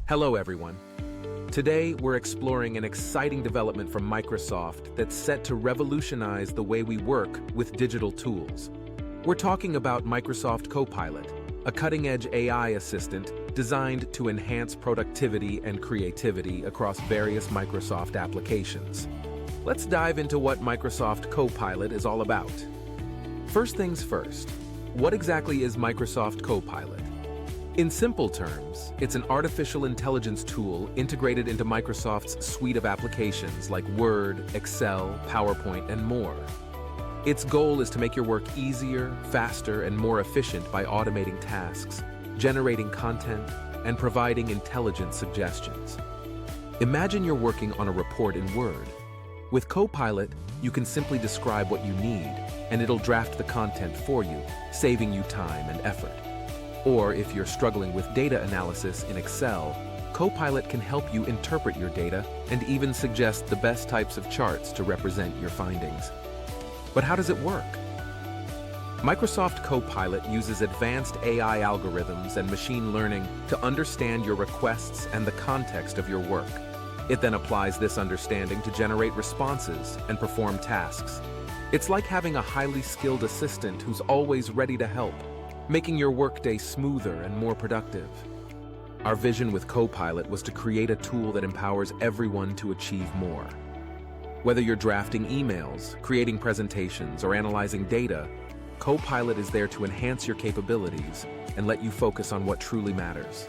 Hello, everyone. Today, we're exploring an exciting development from Microsoft that's set to revolutionize the way we work with digital tools. We're talking about Microsoft Copilot, a cutting-edge AI assistant designed to enhance productivity and creativity across various Microsoft applications. Let's dive into what Microsoft Copilot is all about. First things first, what exactly is Microsoft Copilot? In simple terms, it's an artificial intelligence tool integrated into Microsoft's suite of applications like Word, Excel, PowerPoint, and more. Its goal is to make your work easier, faster, and more efficient by automating tasks, generating content, and providing intelligent suggestions. Imagine you're working on a report in Word. With Copilot, you can simply describe what you need, and it'll draft the content for you, saving you time and effort. Or if you're struggling with data analysis in Excel, Copilot can help you interpret your data and even suggest the best types of charts to represent your findings. But how does it work? Microsoft Copilot uses advanced AI algorithms and machine learning to understand your requests and the context of your work. It then applies this understanding to generate responses and perform tasks. It's like having a highly skilled assistant who's always ready to help, making your workday smoother and more productive. Our vision with Copilot was to create a tool that empowers everyone to achieve more. Whether you're drafting emails, creating presentations, or analyzing data, Copilot is there to enhance your capabilities and let you focus on what truly matters.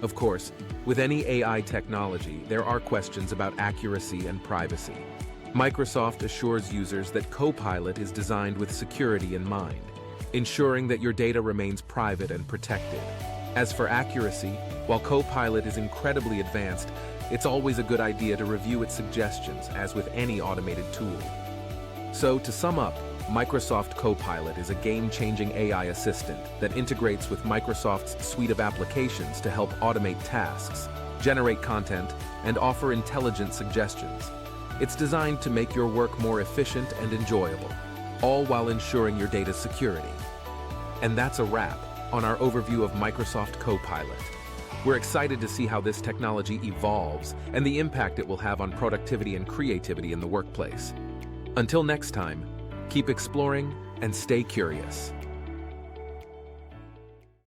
Of course, with any AI technology, there are questions about accuracy and privacy. Microsoft assures users that Copilot is designed with security in mind, ensuring that your data remains private and protected. As for accuracy, while Copilot is incredibly advanced, it's always a good idea to review its suggestions, as with any automated tool. So, to sum up, Microsoft Copilot is a game-changing AI assistant that integrates with Microsoft's suite of applications to help automate tasks, generate content, and offer intelligent suggestions. It's designed to make your work more efficient and enjoyable, all while ensuring your data's security. And that's a wrap on our overview of Microsoft Copilot. We're excited to see how this technology evolves and the impact it will have on productivity and creativity in the workplace. Until next time, keep exploring and stay curious.